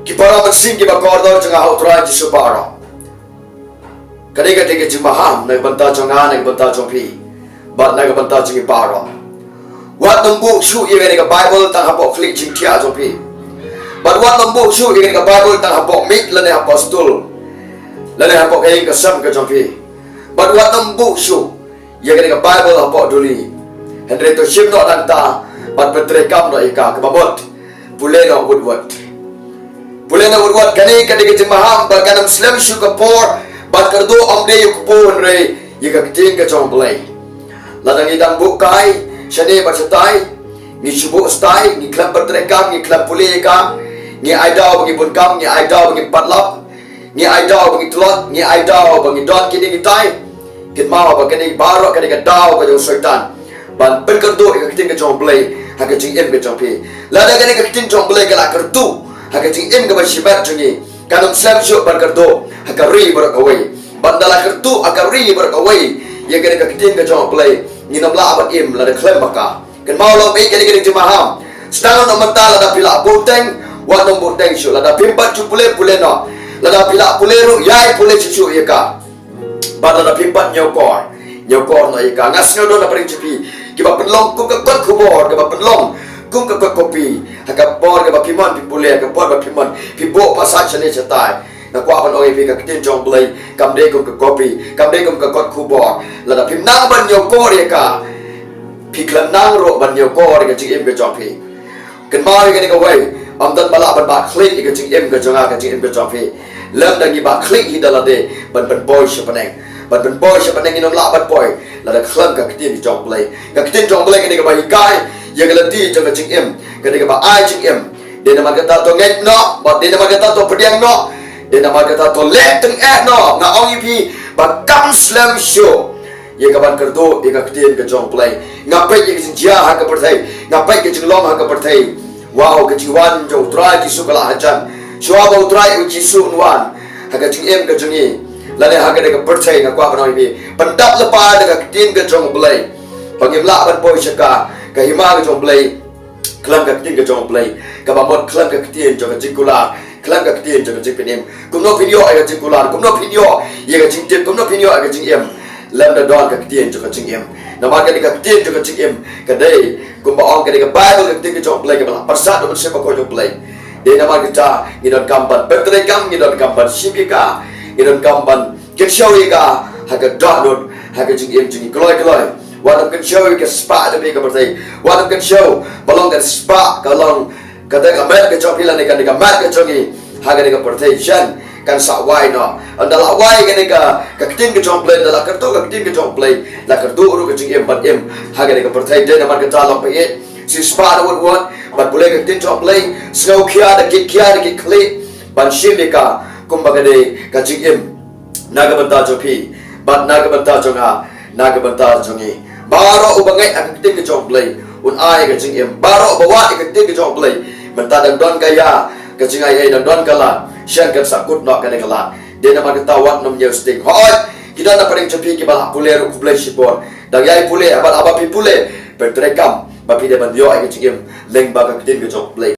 Kipara mansing ki bakordor janga hautra jisu para. Kadega dega jimaham nagbanta jonga nagbanta jongpi. But nagbanta jingi para. Wat numbu su yega dega Bible tang hapok klik jing tia jongpi. But wat numbu su yega dega Bible tang hapok mit lane apostol. Lane hapok kain kasam ka jongpi. But wat numbu su yega dega Bible hapok duli. Henry to shim no danta but petrekam no ika kababot. Puleno woodward. Pulena urwat kani kadigi jimaham baganam slam shuka por bat kardo amde yukpon re yikakiting ka chong play ladang idang bukai shane basatai ni shubu stai ni klap bertrekam ni klap pule ka ni aidau bagi bunkam ni aidau bagi patlap ni aidau bagi telot ni aidau bagi don kini kitai kit mau bagani baro kani ka dau ka jong syaitan ban perkardo yikakiting ka chong play hakating em ka chong pi ladang kani ka kiting chong play kala kartu hakating em gaba shibat jungi kanam slam shu barkardo hakari barakawai bandala kartu akari barakawai ye gane ka kitin ka jong play ni nam la abat em la de klem baka kan mau lo be gane gane jimaham sedang no mentala da pila boteng wa no boteng shu la da pimpat chu pule no la da pila pule ru yai pule chu ye ka badala pimpat nyokor no ye ka ngas no na pring chupi kiba penlong ku ka kot kubor kiba penlong kum ka kopi haka bor ka bapimon pipule ka bor bapimon pibo pasat chane chatai na kwa ban oi pi ka tin jong blai kam de kum ka kopi kam de kum ka kot khubor la da pim nang ban yo ko re ka pi klan nang ro ban yo ko re ka ching em ka jong pi kan ma re ka ni ka wai am dan bala ban ba klik ka ching em ka jonga ka ching em ka jong pi lam da gi ba klik hi da la de ban boy shapaneng ban boy shapaneng inom la ban boy la da khlam ka tin jong blai ka tin jong blai ka ni ka ba hi kai ya galati jaga cing em kadega ba ai cing em de nama kata to nget no ba de nama kata to pediang no de nama kata to let teng no nga ong ipi ba kam slam show ye ka ban kardo ye ka ktien ka jong play nga pai ye jing jia ha ka perthai nga pai ke jing long ha ka perthai wow ke jiwan jo trai ki su kala hajan chwa ba trai u ji su nwan ha ka cing em ka jungi lane ha ka de ka perthai nga kwa ba no ipi pandap lepa de ka ktien ka jong play pangim la ban boy shaka kahima ka jong play klam ka tin ka jong play ka ba mot klam ka tin jong ka jingkula klam ka tin jong ka jingpenim kum no pinyo ai ka jingkula kum no pinyo ye ka jingtin kum no pinyo ai ka jingem lam da don ka tin jong ka jingem na ma ka tin jong ka jingem ka dei kum ba ong ka bible ka tin ka jong play ka ba pasat do se ba ko jong play de na ma kita ni don kamban betre kam ni don kamban shipika ni don kamban ke shawi ka ha ka don ha ka jingem jingi kloi Wadam kan show ke spa de be ka bertai wadam kan show balong kan spa kalong kata ka mat ke chopila ne kan ka mat ke chongi haga ne ka bertai jan kan sa wai no andala wai ke ne ka tin ke chong play dala kartu ka tin ke chong play la kartu ru ke ching em bat em haga ne ka bertai de na mar ka talong pe si spa de wot bat boleh ka tin chong play snow kia de ki kli ban shim ka kumbaga de ka ching em naga banta chopi bat naga banta chonga naga banta chongi baro ubangai ak tin ke jong play un ai ka jing em baro bawa ka tin ke jong play menta dang don kaya ka jing ai dang don kala shan kan sakut no kan kala de na ma ka tawat nom new stick hoi kita na paring chopi ki bala pule ru play shipor dang yai pule abat aba pi pule petrekam ba pi de ban yo ai ka jing em leng ba ka tin ke jong play